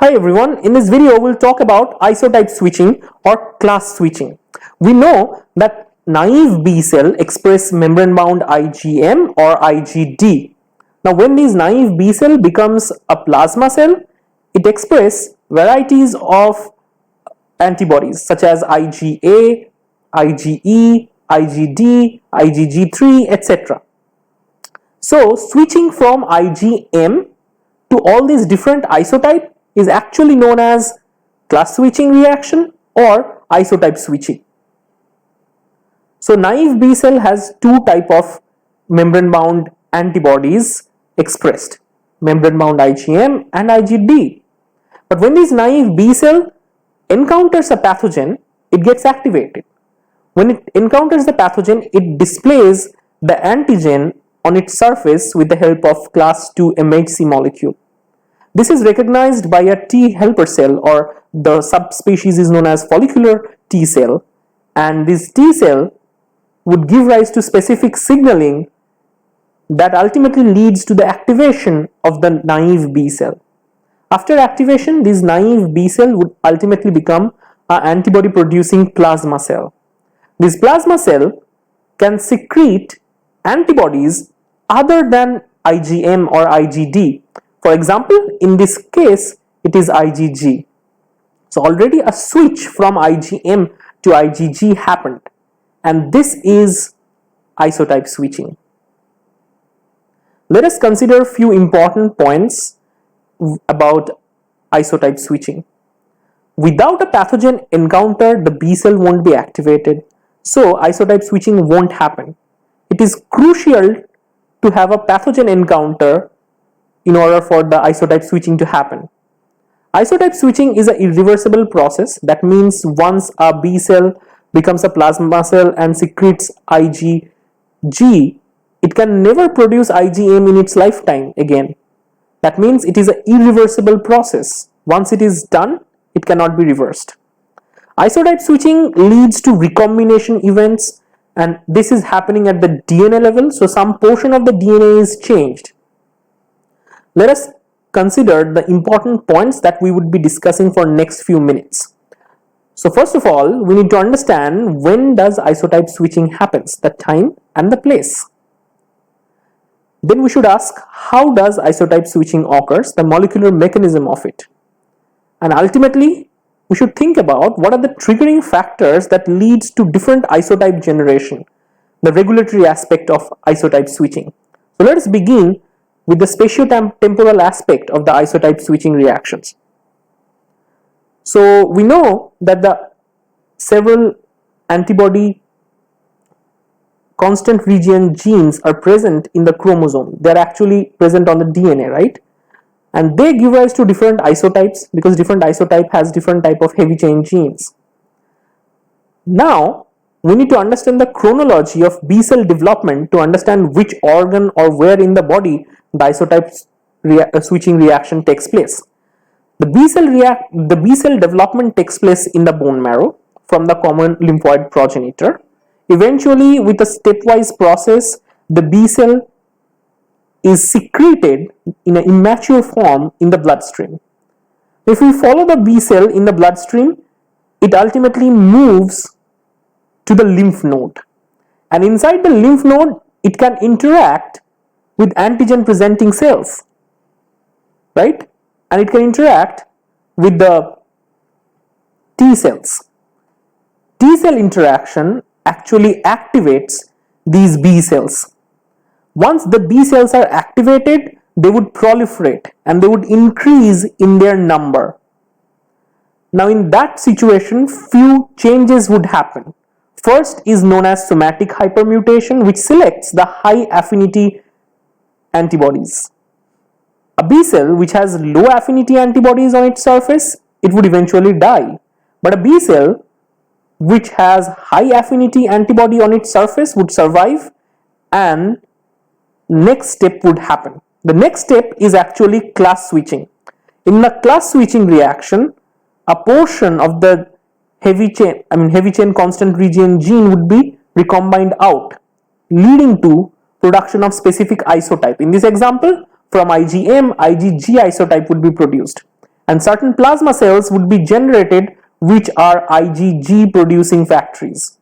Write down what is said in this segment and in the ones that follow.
Hi everyone, in this video we'll talk about isotype switching or class switching. We know that naive B cell express membrane bound IgM or IgD. Now when this naive B cell becomes a plasma cell, it expresses varieties of antibodies such as IgA, IgE, IgD, IgG3, etc. So switching from IgM to all these different isotypes is actually known as class switching reaction or isotype switching. So naive B cell has two type of membrane bound antibodies expressed, membrane bound IgM and IgD. But when this naive B cell encounters a pathogen, it gets activated. When it encounters the pathogen, it displays the antigen on its surface with the help of class 2 MHC molecule. This is recognized by a T helper cell, or the subspecies is known as follicular T cell, and this T cell would give rise to specific signaling that ultimately leads to the activation of the naive B cell. After activation, this naive B cell would ultimately become an antibody producing plasma cell. This plasma cell can secrete antibodies other than IgM or IgD. For example, in this case, it is IgG. So already a switch from IgM to IgG happened, and this is isotype switching. Let us consider a few important points about isotype switching. Without a pathogen encounter, the B cell won't be activated, so isotype switching won't happen. It is crucial to have a pathogen encounter in order for the isotype switching to happen. Isotype switching is an irreversible process. That means once a B cell becomes a plasma cell and secretes IgG, it can never produce IgM in its lifetime again. That means it is an irreversible process. Once it is done, it cannot be reversed. Isotype switching leads to recombination events, and this is happening at the DNA level, so some portion of the DNA is changed. Let us consider the important points that we would be discussing for next few minutes. So first of all, we need to understand when does isotype switching happens, the time and the place. Then we should ask how does isotype switching occurs, the molecular mechanism of it. And ultimately, we should think about what are the triggering factors that leads to different isotype generation, the regulatory aspect of isotype switching. So let us begin with the spatiotemporal aspect of the isotype switching reactions. So we know that the several antibody constant region genes are present in the chromosome. They are actually present on the DNA, right? And they give rise to different isotypes because different isotype has different type of heavy chain genes. Now we need to understand the chronology of B cell development to understand which organ or where in the body the isotype switching reaction takes place. The B cell development takes place in the bone marrow from the common lymphoid progenitor. Eventually, with a stepwise process, the B cell is secreted in an immature form in the bloodstream. If we follow the B cell in the bloodstream, it ultimately moves to the lymph node, and inside the lymph node it can interact with antigen presenting cells, right? And it can interact with the T cells. T cell interaction actually activates these B cells. Once the B cells are activated, they would proliferate and they would increase in their number. Now in that situation, few changes would happen. First is known as somatic hypermutation, which selects the high affinity antibodies. A B cell which has low affinity antibodies on its surface, it would eventually die. But a B cell which has high affinity antibody on its surface would survive, and next step would happen. The next step is actually class switching. In the class switching reaction, a portion of the heavy chain constant region gene would be recombined out, leading to production of specific isotype. In this example, from IgM, IgG isotype would be produced, and certain plasma cells would be generated which are IgG producing factories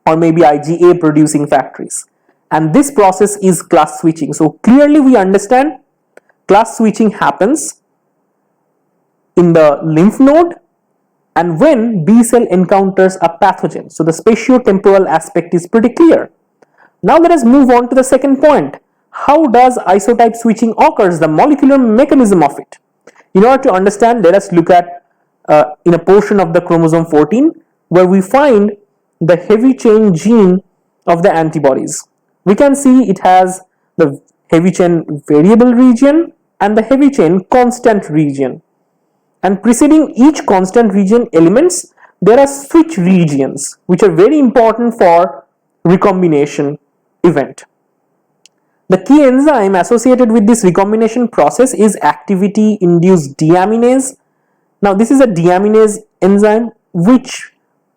or maybe IgA producing factories, and this process is class switching. So clearly we understand class switching happens in the lymph node and when B cell encounters a pathogen. So the spatiotemporal aspect is pretty clear. Now let us move on to the second point. How does isotype switching occurs, the molecular mechanism of it? In order to understand, let us look at in a portion of the chromosome 14 where we find the heavy chain gene of the antibodies. We can see it has the heavy chain variable region and the heavy chain constant region. And preceding each constant region elements, there are switch regions which are very important for recombination event. The key enzyme associated with this recombination process is activity-induced deaminase. Now this is a deaminase enzyme which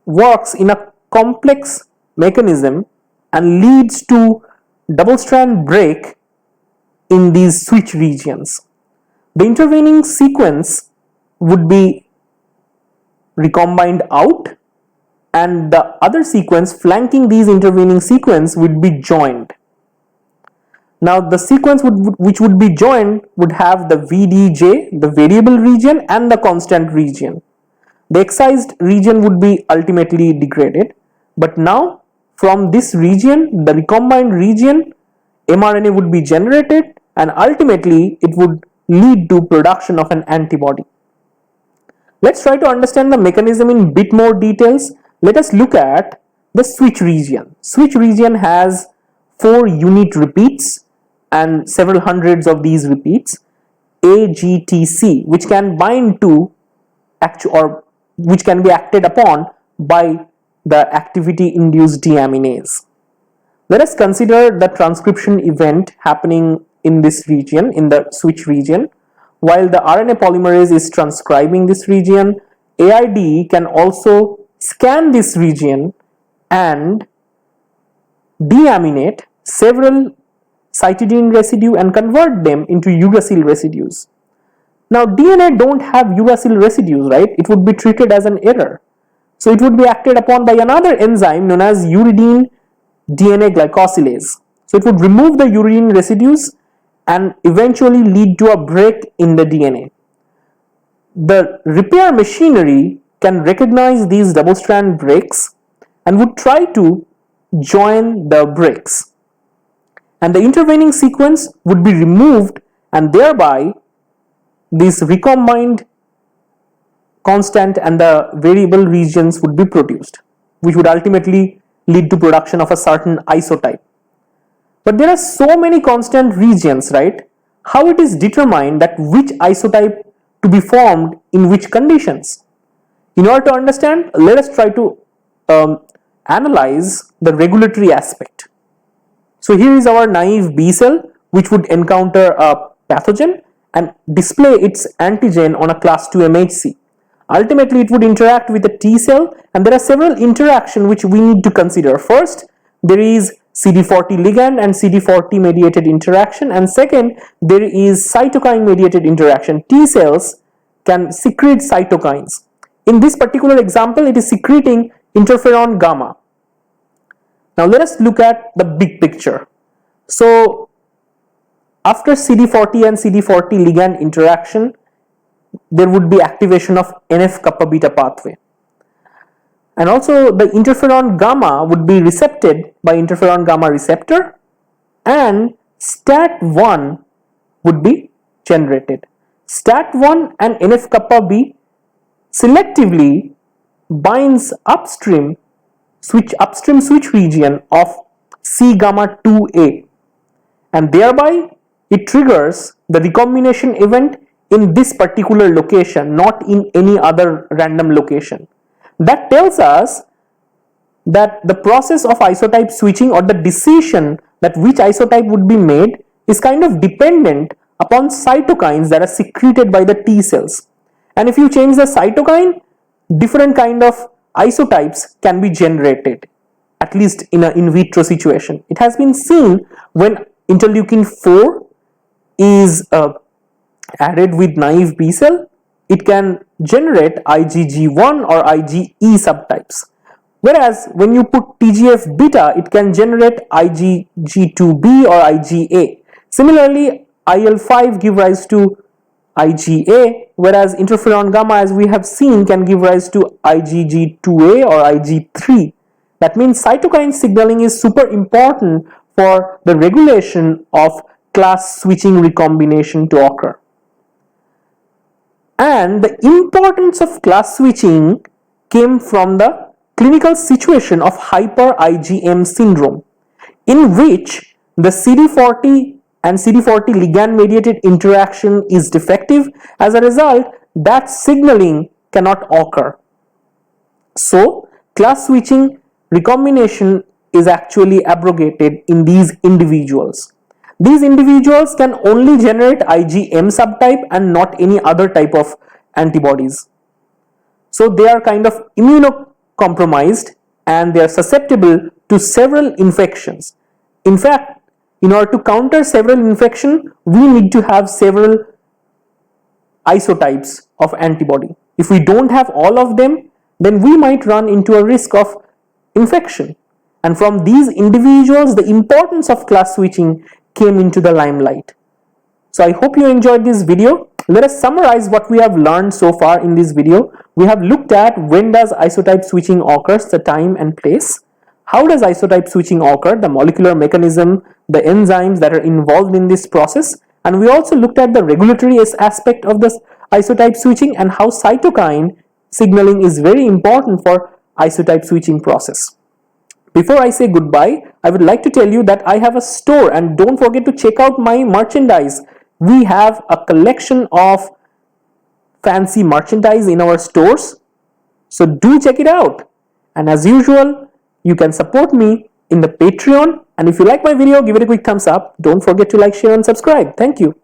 works in a complex mechanism and leads to double-strand break in these switch regions. The intervening sequence would be recombined out and the other sequence flanking these intervening sequence would be joined. Now the sequence which would be joined would have the VDJ, the variable region, and the constant region. The excised region would be ultimately degraded, but now from this region, the recombined region, mRNA would be generated and ultimately it would lead to production of an antibody. Let's try to understand the mechanism in bit more details. Let us look at the switch region. Switch region has 4 unit repeats and several hundreds of these repeats, AGTC, which can bind to or which can be acted upon by the activity-induced deaminase. Let us consider the transcription event happening in this region, in the switch region. While the RNA polymerase is transcribing this region, AID can also scan this region and deaminate several cytidine residue and convert them into uracil residues. Now DNA don't have uracil residues, right? It would be treated as an error. So it would be acted upon by another enzyme known as uridine DNA glycosylase. So it would remove the uridine residues and eventually lead to a break in the DNA. The repair machinery can recognize these double-strand breaks and would try to join the breaks. And the intervening sequence would be removed and thereby this recombined constant and the variable regions would be produced, which would ultimately lead to production of a certain isotype. But there are so many constant regions, right? How it is determined that which isotype to be formed in which conditions? In order to understand, let us try to analyze the regulatory aspect. So here is our naive B cell which would encounter a pathogen and display its antigen on a class 2 MHC. Ultimately, it would interact with the T cell, and there are several interactions which we need to consider. First, there is CD40 ligand and CD40 mediated interaction, and second, there is cytokine mediated interaction. T cells can secrete cytokines. In this particular example, it is secreting interferon gamma. Now let us look at the big picture. So after CD40 and CD40 ligand interaction, there would be activation of NF-kappa beta pathway. And also the interferon gamma would be recepted by interferon gamma receptor and STAT1 would be generated. STAT1 and NF-kappa B selectively binds upstream switch region of C gamma 2A, and thereby it triggers the recombination event in this particular location, not in any other random location. That tells us that the process of isotype switching or the decision that which isotype would be made is kind of dependent upon cytokines that are secreted by the T cells. And if you change the cytokine, different kind of isotypes can be generated, at least in an in vitro situation. It has been seen when interleukin 4 is added with naive B cell, it can generate IgG1 or IgE subtypes. Whereas when you put TGF beta, it can generate IgG2B or IgA. Similarly, IL-5 give rise to IgA, whereas interferon gamma, as we have seen, can give rise to IgG2A or IG3. That means cytokine signaling is super important for the regulation of class switching recombination to occur. And the importance of class switching came from the clinical situation of hyper IgM syndrome, in which the CD40 and CD40 ligand mediated interaction is defective. As a result, that signaling cannot occur. So, class switching recombination is actually abrogated in these individuals. These individuals can only generate IgM subtype and not any other type of antibodies. So, they are kind of immunocompromised and they are susceptible to several infections. In fact, in order to counter several infections, we need to have several isotypes of antibody. If we don't have all of them, then we might run into a risk of infection. And from these individuals, the importance of class switching came into the limelight. So I hope you enjoyed this video. Let us summarize what we have learned so far in this video. We have looked at when does isotype switching occurs, the time and place. How does isotype switching occur, the molecular mechanism, the enzymes that are involved in this process. And we also looked at the regulatory aspect of this isotype switching and how cytokine signaling is very important for isotype switching process. Before I say goodbye, I would like to tell you that I have a store, and don't forget to check out my merchandise. We have a collection of fancy merchandise in our stores, so do check it out. And as usual, you can support me in the Patreon, and if you like my video, give it a quick thumbs up. Don't forget to like, share and subscribe. Thank you.